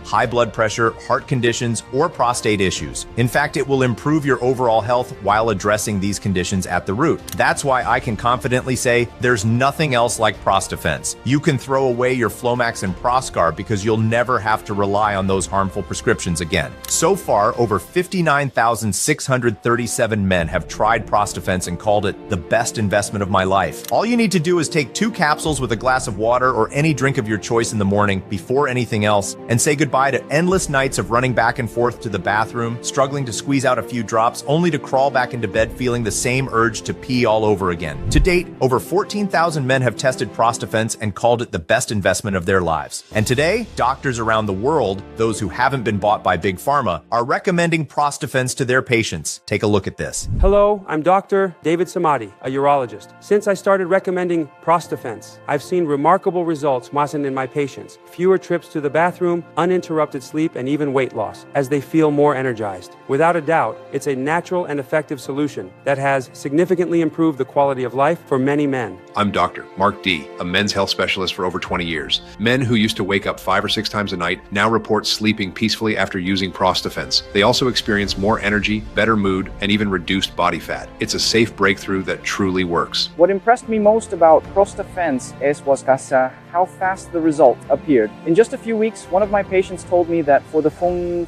high blood pressure, heart conditions, or prostate issues. In fact, it will improve your overall health while addressing these conditions at the root. That's why I can confidently say there's nothing else like ProstAfense. You can throw away your Flomax and Proscar because you'll never have to rely on those harmful prescriptions again. So far, over 59,637 men have tried ProstAfense and called it the best investment of my life. All you need to do is take 2 capsules with a glass of water or any drink of your choice in the morning before anything else, and say goodbye to endless nights of running back and forth to the bathroom, struggling to squeeze out a few drops, only to crawl back into bed feeling the same urge to pee all over again. To date, over 14,000 men have tested ProstAfense and called it the best investment of their lives. And today, doctors around the world, those who haven't been bought by Big Pharma, are recommending ProstAfense to their patients. Take a look at this. Hello, I'm Dr. David Samadi, a urologist. Since I started recommending ProstAfense, I've seen remarkable results in my patients. Fewer trips to the bathroom, uninterrupted sleep, and even weight loss, as they feel more energized. Without a doubt, it's a natural and effective solution that has significantly improved the quality of life for many men. I'm Dr. Mark D., a men's health specialist for over 20 years. Men who used to wake up 5 or 6 times a night now report sleeping peacefully after using ProstAfense. They also experience more energy, better mood, and even reduced body fat. It's a safe breakthrough that truly works. What impressed me most about ProstAfense was how fast the result appeared. In just a few weeks, one of my patients told me that for the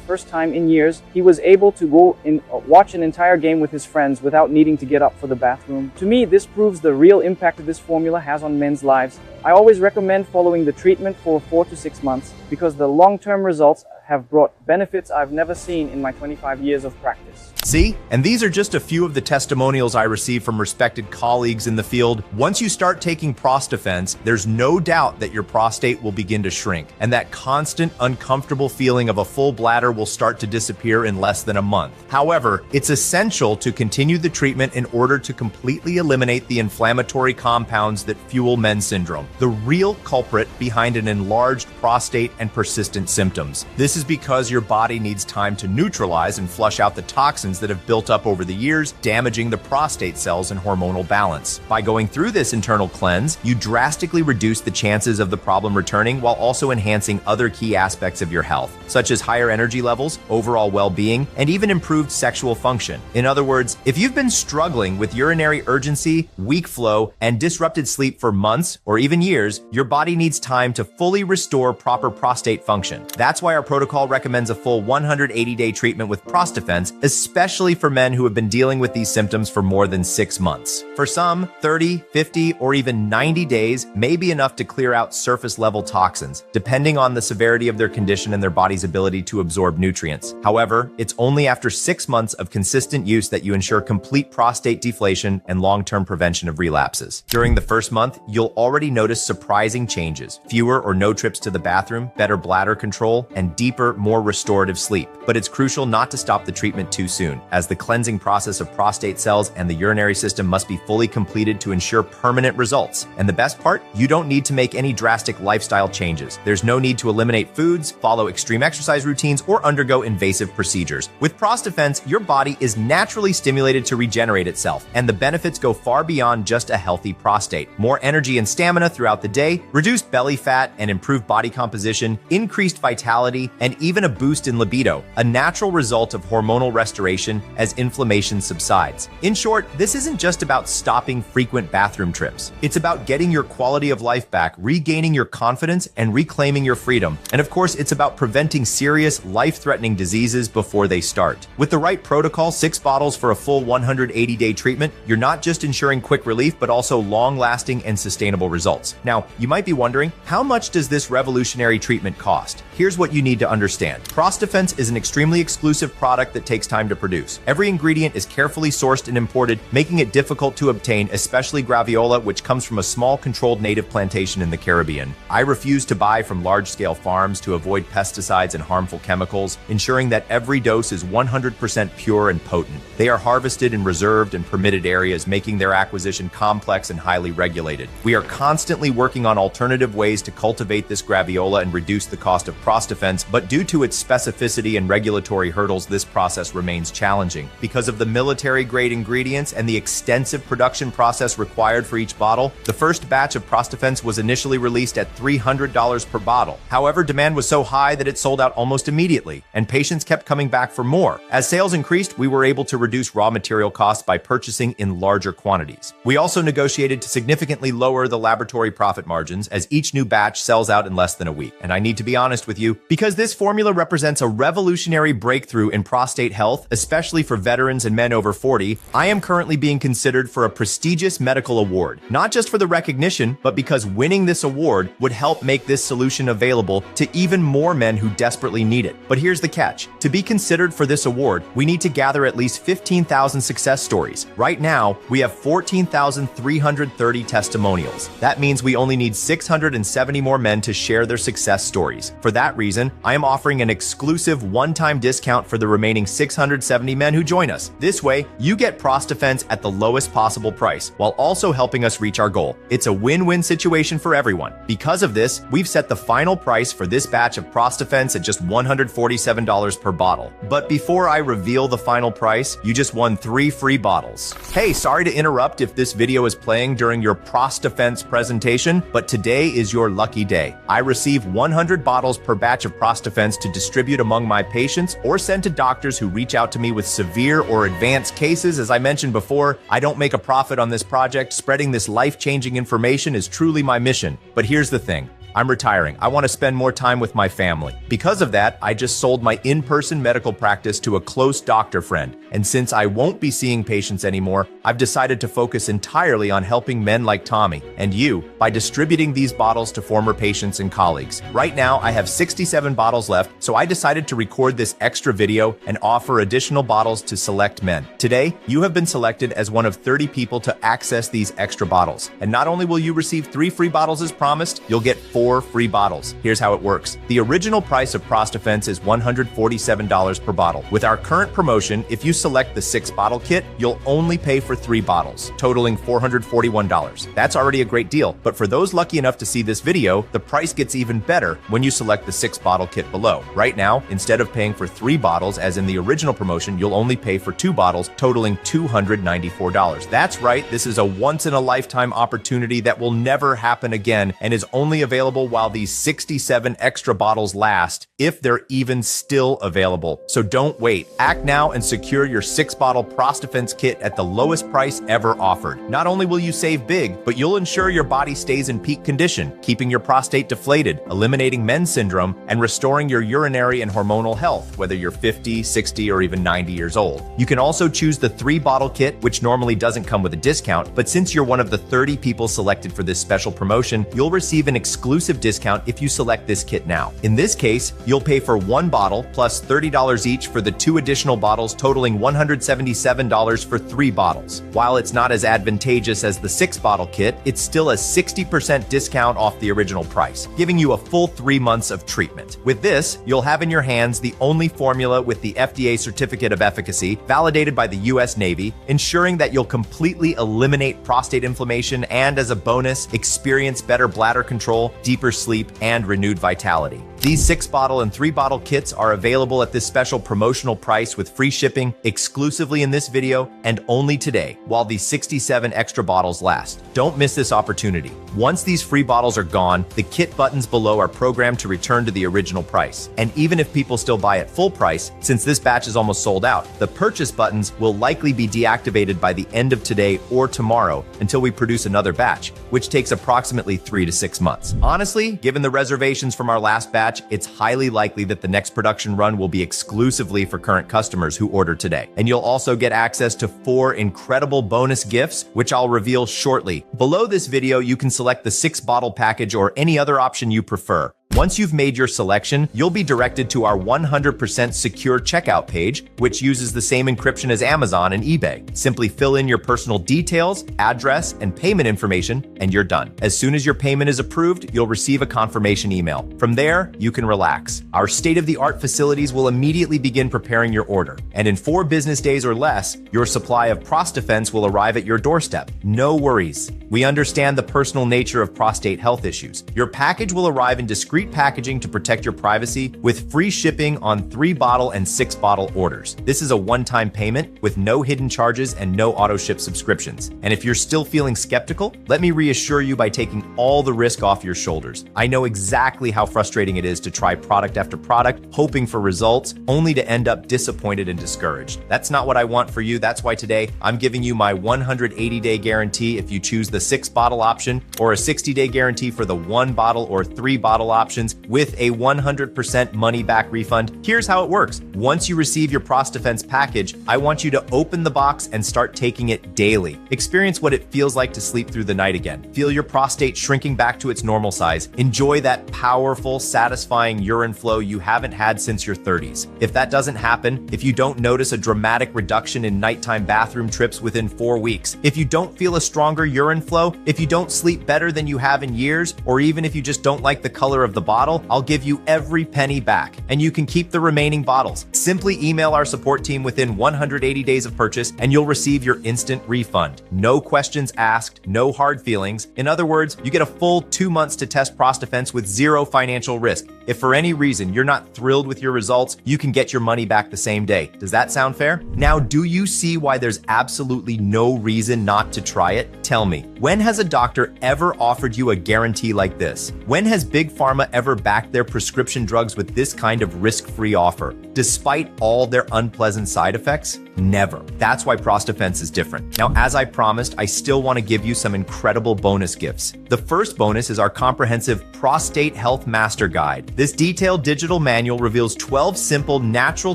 first time in years, he was able to go and watch an entire game with his friends without needing to get up for the bathroom. To me, this proves the real impact that this formula has on men's lives. I always recommend following the treatment for 4 to 6 months because the long-term results have brought benefits I've never seen in my 25 years of practice. See? And these are just a few of the testimonials I received from respected colleagues in the field. Once you start taking ProstAfense, there's no doubt that your prostate will begin to shrink, and that constant, uncomfortable feeling of a full bladder will start to disappear in less than a month. However, it's essential to continue the treatment in order to completely eliminate the inflammatory compounds that fuel men's syndrome, the real culprit behind an enlarged prostate and persistent symptoms. This is because your body needs time to neutralize and flush out the toxins toxins that have built up over the years, damaging the prostate cells and hormonal balance. By going through this internal cleanse, you drastically reduce the chances of the problem returning while also enhancing other key aspects of your health, such as higher energy levels, overall well-being, and even improved sexual function. In other words, if you've been struggling with urinary urgency, weak flow, and disrupted sleep for months or even years, your body needs time to fully restore proper prostate function. That's why our protocol recommends a full 180-day treatment with ProstAfense, especially for men who have been dealing with these symptoms for more than 6 months. For some, 30, 50, or even 90 days may be enough to clear out surface-level toxins, depending on the severity of their condition and their body's ability to absorb nutrients. However, it's only after 6 months of consistent use that you ensure complete prostate deflation and long-term prevention of relapses. During the first month, you'll already notice surprising changes: fewer or no trips to the bathroom, better bladder control, and deeper, more restorative sleep. But it's crucial not to stop the treatment too soon, as the cleansing process of prostate cells and the urinary system must be fully completed to ensure permanent results. And the best part? You don't need to make any drastic lifestyle changes. There's no need to eliminate foods, follow extreme exercise routines, or undergo invasive procedures. With ProstAfense, your body is naturally stimulated to regenerate itself, and the benefits go far beyond just a healthy prostate. More energy and stamina throughout the day, reduced belly fat and improved body composition, increased vitality, and even a boost in libido, a natural result of hormonal restoration as inflammation subsides. In short, this isn't just about stopping frequent bathroom trips. It's about getting your quality of life back, regaining your confidence, and reclaiming your freedom. And of course, it's about preventing serious, life-threatening diseases before they start. With the right protocol, 6 bottles for a full 180-day treatment, you're not just ensuring quick relief, but also long-lasting and sustainable results. Now, you might be wondering, how much does this revolutionary treatment cost? Here's what you need to understand. ProstAfense is an extremely exclusive product that takes time to produce. Every ingredient is carefully sourced and imported, making it difficult to obtain, especially graviola, which comes from a small controlled native plantation in the Caribbean. I refuse to buy from large-scale farms to avoid pesticides and harmful chemicals, ensuring that every dose is 100% pure and potent. They are harvested in reserved and permitted areas, making their acquisition complex and highly regulated. We are constantly working on alternative ways to cultivate this graviola and reduce the cost of ProstAfense, but due to its specificity and regulatory hurdles, this process remains challenging. Because of the military-grade ingredients and the extensive production process required for each bottle, the first batch of ProstAfense was initially released at $300 per bottle. However, demand was so high that it sold out almost immediately, and patients kept coming back for more. As sales increased, we were able to reduce raw material costs by purchasing in larger quantities. We also negotiated to significantly lower the laboratory profit margins, as each new batch sells out in less than a week. And I need to be honest with you, because this formula represents a revolutionary breakthrough in prostate health, especially for veterans and men over 40, I am currently being considered for a prestigious medical award. Not just for the recognition, but because winning this award would help make this solution available to even more men who desperately need it. But here's the catch. To be considered for this award, we need to gather at least 15,000 success stories. Right now, we have 14,330 testimonials. That means we only need 670 more men to share their success stories. For that reason, I am offering an exclusive one-time discount for the remaining 670 men who join us. This way, you get ProstAfense at the lowest possible price, while also helping us reach our goal. It's a win-win situation for everyone. Because of this, we've set the final price for this batch of ProstAfense at just $147 per bottle. But before I reveal the final price, you just won 3 free bottles. Hey, sorry to interrupt if this video is playing during your ProstAfense presentation, but today is your lucky day. I receive 100 bottles per batch of ProstAfense to distribute among my patients or send to doctors who reach out to me with severe or advanced cases. As I mentioned before, I don't make a profit on this project. Spreading this life-changing information is truly my mission. But here's the thing. I'm retiring. I want to spend more time with my family. Because of that, I just sold my in-person medical practice to a close doctor friend. And since I won't be seeing patients anymore, I've decided to focus entirely on helping men like Tommy and you by distributing these bottles to former patients and colleagues. Right now, I have 67 bottles left, so I decided to record this extra video and offer additional bottles to select men. Today, you have been selected as one of 30 people to access these extra bottles. And not only will you receive 3 free bottles as promised, you'll get 4 4 free bottles. Here's how it works. The original price of ProstAfense is $147 per bottle. With our current promotion, if you select the 6-bottle kit, you'll only pay for 3 bottles, totaling $441. That's already a great deal, but for those lucky enough to see this video, the price gets even better when you select the 6-bottle kit below. Right now, instead of paying for 3 bottles as in the original promotion, you'll only pay for 2 bottles, totaling $294. That's right, this is a once-in-a-lifetime opportunity that will never happen again and is only available while these 67 extra bottles last, if they're even still available. So don't wait. Act now and secure your 6-bottle ProstAfense kit at the lowest price ever offered. Not only will you save big, but you'll ensure your body stays in peak condition, keeping your prostate deflated, eliminating men's syndrome, and restoring your urinary and hormonal health, whether you're 50, 60, or even 90 years old. You can also choose the 3-bottle kit, which normally doesn't come with a discount, but since you're one of the 30 people selected for this special promotion, you'll receive an exclusive discount if you select this kit now. In this case, you'll pay for 1 bottle plus $30 each for the 2 additional bottles, totaling $177 for 3 bottles. While it's not as advantageous as the 6-bottle kit, it's still a 60% discount off the original price, giving you a full 3 months of treatment. With this, you'll have in your hands the only formula with the FDA certificate of efficacy, validated by the US Navy, ensuring that you'll completely eliminate prostate inflammation and, as a bonus, experience better bladder control, deeper sleep, and renewed vitality. These 6-bottle and 3-bottle kits are available at this special promotional price with free shipping exclusively in this video and only today, while these 67 extra bottles last. Don't miss this opportunity. Once these free bottles are gone, the kit buttons below are programmed to return to the original price. And even if people still buy at full price, since this batch is almost sold out, the purchase buttons will likely be deactivated by the end of today or tomorrow until we produce another batch, which takes approximately 3 to 6 months. Honestly, given the reservations from our last batch, it's highly likely that the next production run will be exclusively for current customers who order today. And you'll also get access to 4 incredible bonus gifts, which I'll reveal shortly. Below this video, you can select the 6-bottle package or any other option you prefer. Once you've made your selection, you'll be directed to our 100% secure checkout page, which uses the same encryption as Amazon and eBay. Simply fill in your personal details, address, and payment information, and you're done. As soon as your payment is approved, you'll receive a confirmation email. From there, you can relax. Our state-of-the-art facilities will immediately begin preparing your order, and in 4 business days or less, your supply of ProstAfense will arrive at your doorstep. No worries. We understand the personal nature of prostate health issues. Your package will arrive in discreet packaging to protect your privacy, with free shipping on 3-bottle and 6-bottle orders. This is a one-time payment with no hidden charges and no auto-ship subscriptions. And if you're still feeling skeptical, let me reassure you by taking all the risk off your shoulders. I know exactly how frustrating it is to try product after product, hoping for results, only to end up disappointed and discouraged. That's not what I want for you. That's why today I'm giving you my 180-day guarantee if you choose the 6-bottle option, or a 60-day guarantee for the 1-bottle or 3-bottle options with a 100% money-back refund. Here's how it works. Once you receive your ProstAfense package, I want you to open the box and start taking it daily. Experience what it feels like to sleep through the night again. Feel your prostate shrinking back to its normal size. Enjoy that powerful, satisfying urine flow you haven't had since your 30s. If that doesn't happen, if you don't notice a dramatic reduction in nighttime bathroom trips within 4 weeks, if you don't feel a stronger urine flow, if you don't sleep better than you have in years, or even if you just don't like the color of the bottle, I'll give you every penny back, and you can keep the remaining bottles. Simply email our support team within 180 days of purchase, and you'll receive your instant refund. No questions asked, no hard feelings. In other words, you get a full 2 months to test ProstAfense with 0 financial risk. If for any reason you're not thrilled with your results, you can get your money back the same day. Does that sound fair? Now, do you see why there's absolutely no reason not to try it? Tell me, when has a doctor ever offered you a guarantee like this? When has Big Pharma ever backed their prescription drugs with this kind of risk-free offer, despite all their unpleasant side effects? Never. That's why ProstAfense is different. Now, as I promised, I still want to give you some incredible bonus gifts. The first bonus is our comprehensive Prostate Health Master Guide. This detailed digital manual reveals 12 simple, natural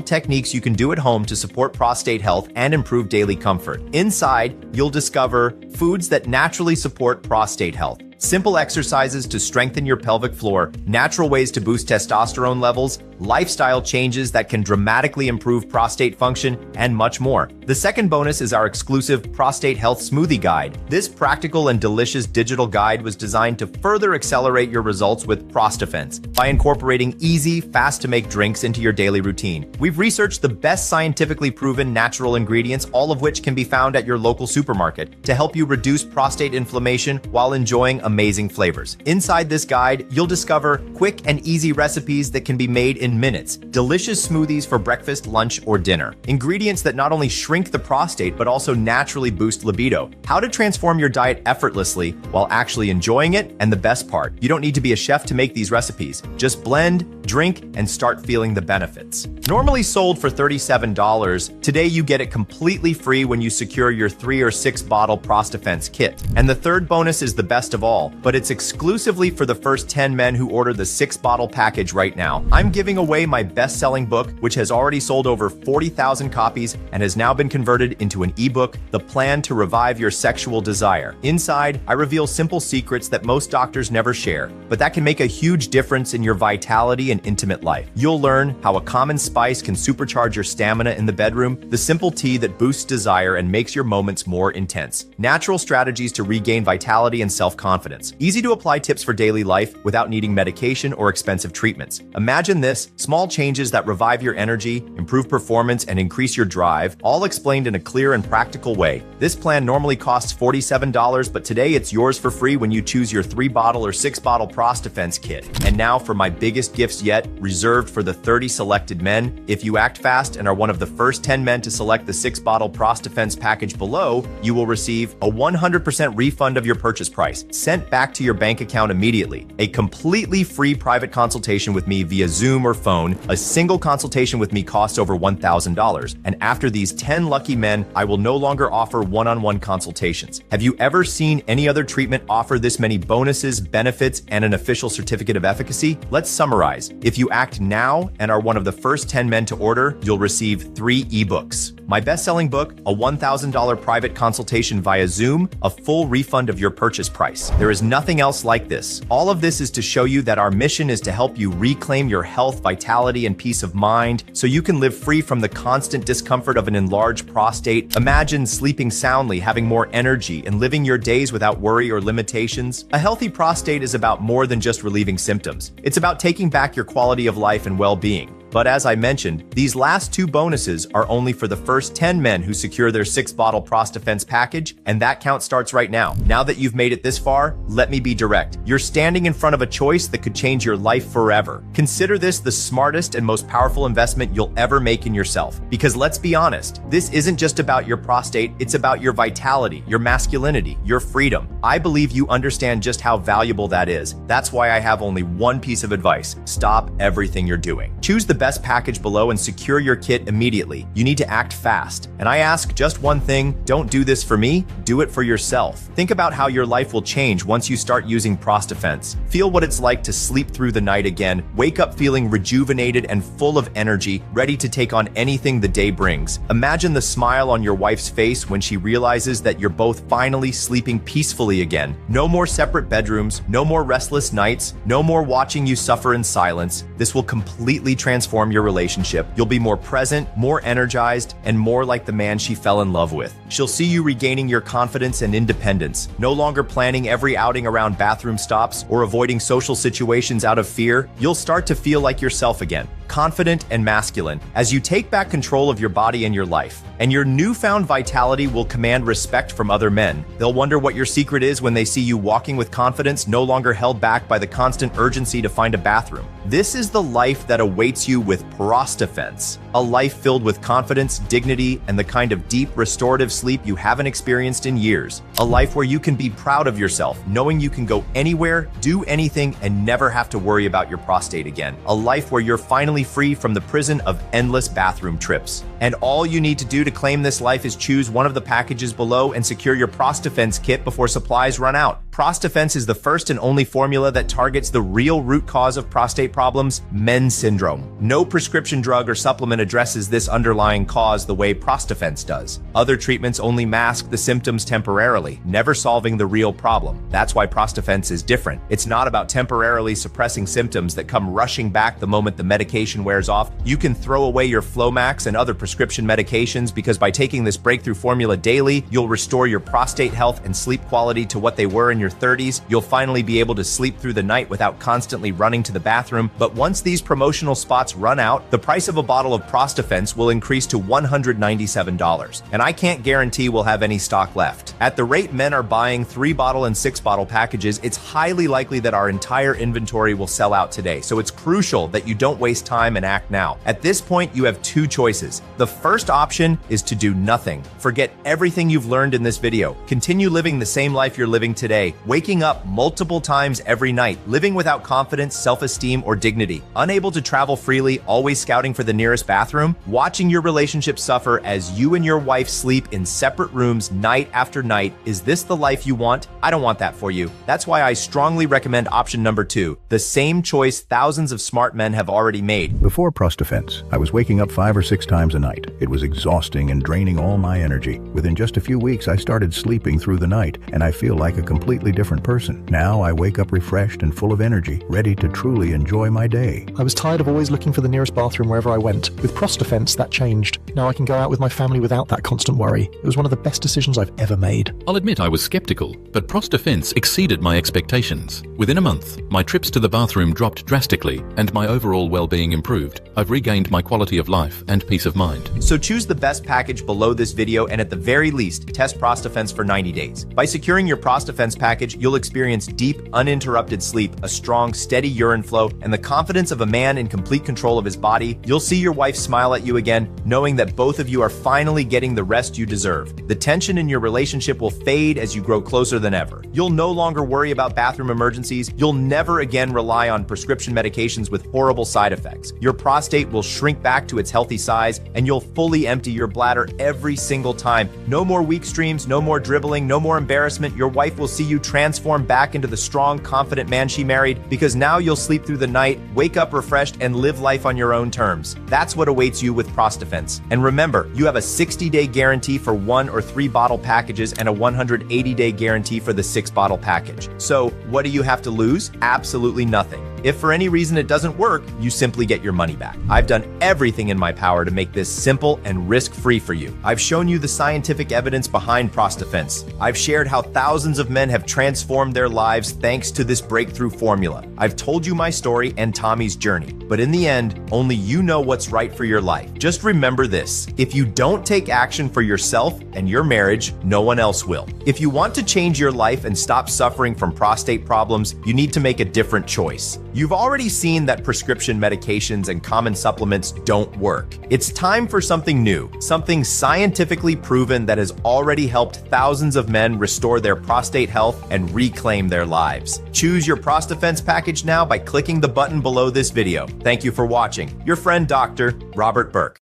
techniques you can do at home to support prostate health and improve daily comfort. Inside, you'll discover foods that naturally support prostate health, Simple exercises to strengthen your pelvic floor, natural ways to boost testosterone levels, lifestyle changes that can dramatically improve prostate function, and much more. The second bonus is our exclusive Prostate Health Smoothie Guide. This practical and delicious digital guide was designed to further accelerate your results with ProstAfense by incorporating easy, fast-to-make drinks into your daily routine. We've researched the best scientifically proven natural ingredients, all of which can be found at your local supermarket, to help you reduce prostate inflammation while enjoying amazing flavors. Inside this guide, you'll discover quick and easy recipes that can be made in minutes, delicious smoothies for breakfast, lunch, or dinner, ingredients that not only shrink the prostate but also naturally boost libido, how to transform your diet effortlessly while actually enjoying it, and the best part, you don't need to be a chef to make these recipes. Just blend, drink, and start feeling the benefits. Normally sold for $37, today you get it completely free when you secure your 3 or 6 bottle ProstAfense kit. And the third bonus is the best of all, but it's exclusively for the first 10 men who order the 6 bottle package right now. I'm giving away my best-selling book, which has already sold over 40,000 copies and has now been converted into an ebook, The Plan to Revive Your Sexual Desire. Inside, I reveal simple secrets that most doctors never share, but that can make a huge difference in your vitality and intimate life. You'll learn how a common spice can supercharge your stamina in the bedroom, the simple tea that boosts desire and makes your moments more intense, natural strategies to regain vitality and self-confidence, easy to apply tips for daily life without needing medication or expensive treatments. Imagine this, small changes that revive your energy, improve performance, and increase your drive, all explained in a clear and practical way. This plan normally costs $47, but today it's yours for free when you choose your 3 bottle or 6 bottle ProstAfense kit. And now for my biggest gifts yet, reserved for the 30 selected men. If you act fast and are one of the first 10 men to select the 6 bottle ProstAfense package below, you will receive a 100% refund of your purchase price, sent back to your bank account immediately, a completely free private consultation with me via Zoom or phone. A single consultation with me costs over $1,000, and after these 10 lucky men, I will no longer offer one-on-one consultations. Have you ever seen any other treatment offer this many bonuses, benefits, and an official certificate of efficacy? Let's summarize. If you act now and are one of the first 10 men to order, you'll receive 3 ebooks. My best-selling book, a $1,000 private consultation via Zoom, a full refund of your purchase price. There is nothing else like this. All of this is to show you that our mission is to help you reclaim your health, vitality, and peace of mind so you can live free from the constant discomfort of an enlarged prostate. Imagine sleeping soundly, having more energy, and living your days without worry or limitations. A healthy prostate is about more than just relieving symptoms. It's about taking back your quality of life and well-being. But as I mentioned, these last 2 bonuses are only for the first 10 men who secure their 6-bottle ProstAfense package, and that count starts right now. Now that you've made it this far, let me be direct. You're standing in front of a choice that could change your life forever. Consider this the smartest and most powerful investment you'll ever make in yourself. Because let's be honest, this isn't just about your prostate, it's about your vitality, your masculinity, your freedom. I believe you understand just how valuable that is. That's why I have only one piece of advice. Stop everything you're doing. Choose the best package below and secure your kit immediately. You need to act fast. And I ask just one thing, don't do this for me, do it for yourself. Think about how your life will change once you start using ProstAfense. Feel what it's like to sleep through the night again, wake up feeling rejuvenated and full of energy, ready to take on anything the day brings. Imagine the smile on your wife's face when she realizes that you're both finally sleeping peacefully again. No more separate bedrooms, no more restless nights, no more watching you suffer in silence. This will completely transform your relationship. You'll be more present, more energized, and more like the man she fell in love with. She'll see you regaining your confidence and independence, no longer planning every outing around bathroom stops or avoiding social situations out of fear. You'll start to feel like yourself again, confident and masculine, as you take back control of your body and your life. And your newfound vitality will command respect from other men. They'll wonder what your secret is when they see you walking with confidence, no longer held back by the constant urgency to find a bathroom. This is the life that awaits you with ProstAfense. A life filled with confidence, dignity, and the kind of deep, restorative sleep you haven't experienced in years. A life where you can be proud of yourself, knowing you can go anywhere, do anything, and never have to worry about your prostate again. A life where you're finally finally free from the prison of endless bathroom trips. And all you need to do to claim this life is choose one of the packages below and secure your ProstAfense kit before supplies run out. ProstAfense is the first and only formula that targets the real root cause of prostate problems, men's syndrome. No prescription drug or supplement addresses this underlying cause the way ProstAfense does. Other treatments only mask the symptoms temporarily, never solving the real problem. That's why ProstAfense is different. It's not about temporarily suppressing symptoms that come rushing back the moment the medication wears off. You can throw away your Flomax and other prescription medications because by taking this breakthrough formula daily, you'll restore your prostate health and sleep quality to what they were in your 30s. You'll finally be able to sleep through the night without constantly running to the bathroom. But once these promotional spots run out, the price of a bottle of ProstAfense will increase to $197. And I can't guarantee we'll have any stock left. At the rate men are buying 3-bottle and 6-bottle packages, it's highly likely that our entire inventory will sell out today. So it's crucial that you don't waste time and act now. At this point, you have two choices. The first option is to do nothing. Forget everything you've learned in this video. Continue living the same life you're living today, waking up multiple times every night, living without confidence, self-esteem, or dignity, unable to travel freely, always scouting for the nearest bathroom, watching your relationship suffer as you and your wife sleep in separate rooms night after night. Is this the life you want? I don't want that for you. That's why I strongly recommend option number 2, the same choice thousands of smart men have already made. Before ProstAfense, I was waking up 5 or 6 times a night. It was exhausting and draining all my energy. Within just a few weeks, I started sleeping through the night, and I feel like a completely different person. Now I wake up refreshed and full of energy, ready to truly enjoy my day. I was tired of always looking for the nearest bathroom wherever I went. With ProstAfense, that changed. Now I can go out with my family without that constant worry. It was one of the best decisions I've ever made. I'll admit I was skeptical, but ProstAfense exceeded my expectations. Within a month, my trips to the bathroom dropped drastically, and my overall well-being improved. I've regained my quality of life and peace of mind. So choose the best package below this video and at the very least, test ProstAfense for 90 days. By securing your ProstAfense package, you'll experience deep, uninterrupted sleep, a strong, steady urine flow, and the confidence of a man in complete control of his body. You'll see your wife smile at you again, knowing that both of you are finally getting the rest you deserve. The tension in your relationship will fade as you grow closer than ever. You'll no longer worry about bathroom emergencies. You'll never again rely on prescription medications with horrible side effects. Your prostate will shrink back to its healthy size, and you'll fully empty your bladder every single time. No more weak streams, no more dribbling, no more embarrassment. Your wife will see you transform back into the strong, confident man she married, because now you'll sleep through the night, wake up refreshed, and live life on your own terms. That's what awaits you with ProstAfense. And remember, you have a 60-day guarantee for 1 or 3-bottle packages and a 180-day guarantee for the 6-bottle package. So what do you have to lose? Absolutely nothing. If for any reason it doesn't work, you simply get your money back. I've done everything in my power to make this simple and risk-free for you. I've shown you the scientific evidence behind ProstAfense. I've shared how thousands of men have transformed their lives thanks to this breakthrough formula. I've told you my story and Tommy's journey, but in the end, only you know what's right for your life. Just remember this: if you don't take action for yourself and your marriage, no one else will. If you want to change your life and stop suffering from prostate problems, you need to make a different choice. You've already seen that prescription medications and common supplements don't work. It's time for something new, something scientifically proven that has already helped thousands of men restore their prostate health and reclaim their lives. Choose your ProstAfense package now by clicking the button below this video. Thank you for watching. Your friend, Dr. Robert Burke.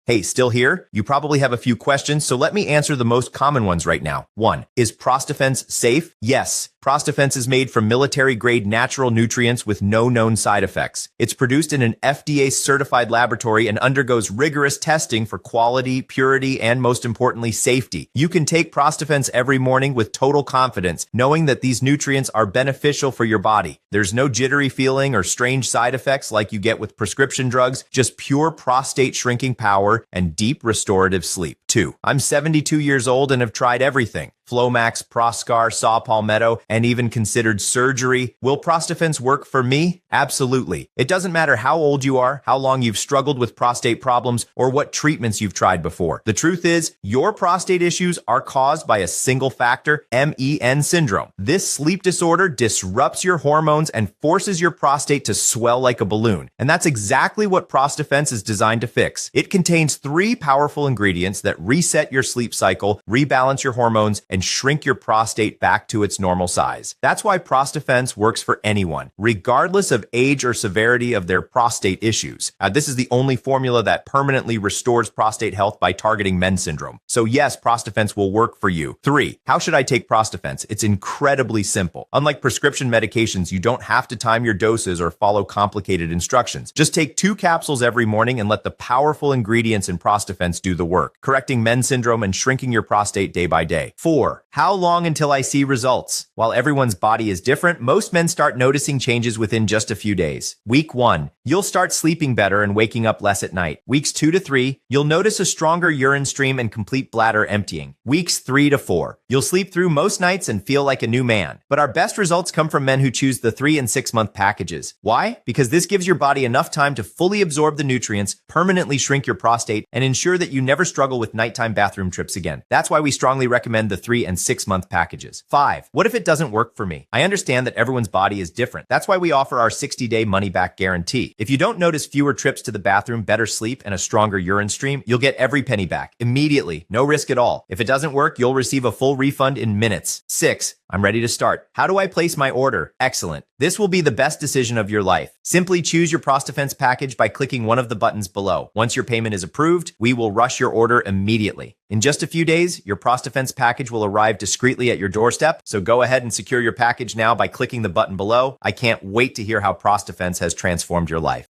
Hey, still here? You probably have a few questions, so let me answer the most common ones right now. 1. Is ProstAfense safe? Yes. ProstAfense is made from military-grade natural nutrients with no known side effects. It's produced in an FDA-certified laboratory and undergoes rigorous testing for quality, purity, and most importantly, safety. You can take ProstAfense every morning with total confidence, knowing that these nutrients are beneficial for your body. There's no jittery feeling or strange side effects like you get with prescription drugs, just pure prostate shrinking power and deep restorative sleep. 2. I'm 72 years old and have tried everything. Flomax, Proscar, saw palmetto, and even considered surgery. Will ProstAfense work for me? Absolutely. It doesn't matter how old you are, how long you've struggled with prostate problems, or what treatments you've tried before. The truth is, your prostate issues are caused by a single factor, MEN syndrome. This sleep disorder disrupts your hormones and forces your prostate to swell like a balloon. And that's exactly what ProstAfense is designed to fix. It contains 3 powerful ingredients that reset your sleep cycle, rebalance your hormones, and and shrink your prostate back to its normal size. That's why ProstAfense works for anyone, regardless of age or severity of their prostate issues. This is the only formula that permanently restores prostate health by targeting men's syndrome. So yes, ProstAfense will work for you. 3. How should I take ProstAfense? It's incredibly simple. Unlike prescription medications, you don't have to time your doses or follow complicated instructions. Just take 2 capsules every morning and let the powerful ingredients in ProstAfense do the work, correcting men's syndrome and shrinking your prostate day by day. 4. How long until I see results? While everyone's body is different, most men start noticing changes within just a few days. Week 1, you'll start sleeping better and waking up less at night. Weeks 2 to 3, you'll notice a stronger urine stream and complete bladder emptying. Weeks 3 to 4, you'll sleep through most nights and feel like a new man. But our best results come from men who choose the 3 and 6 month packages. Why? Because this gives your body enough time to fully absorb the nutrients, permanently shrink your prostate, and ensure that you never struggle with nighttime bathroom trips again. That's why we strongly recommend the 3 and 6 month packages. 5. What if it doesn't work for me? I understand that everyone's body is different. That's why we offer our 60-day money-back guarantee. If you don't notice fewer trips to the bathroom, better sleep, and a stronger urine stream, you'll get every penny back immediately. No risk at all. If it doesn't work, you'll receive a full refund in minutes. 6. I'm ready to start. How do I place my order? Excellent. This will be the best decision of your life. Simply choose your ProstAfense package by clicking one of the buttons below. Once your payment is approved, we will rush your order immediately. In just a few days, your ProstAfense package will arrive discreetly at your doorstep, so go ahead and secure your package now by clicking the button below. I can't wait to hear how ProstAfense has transformed your life.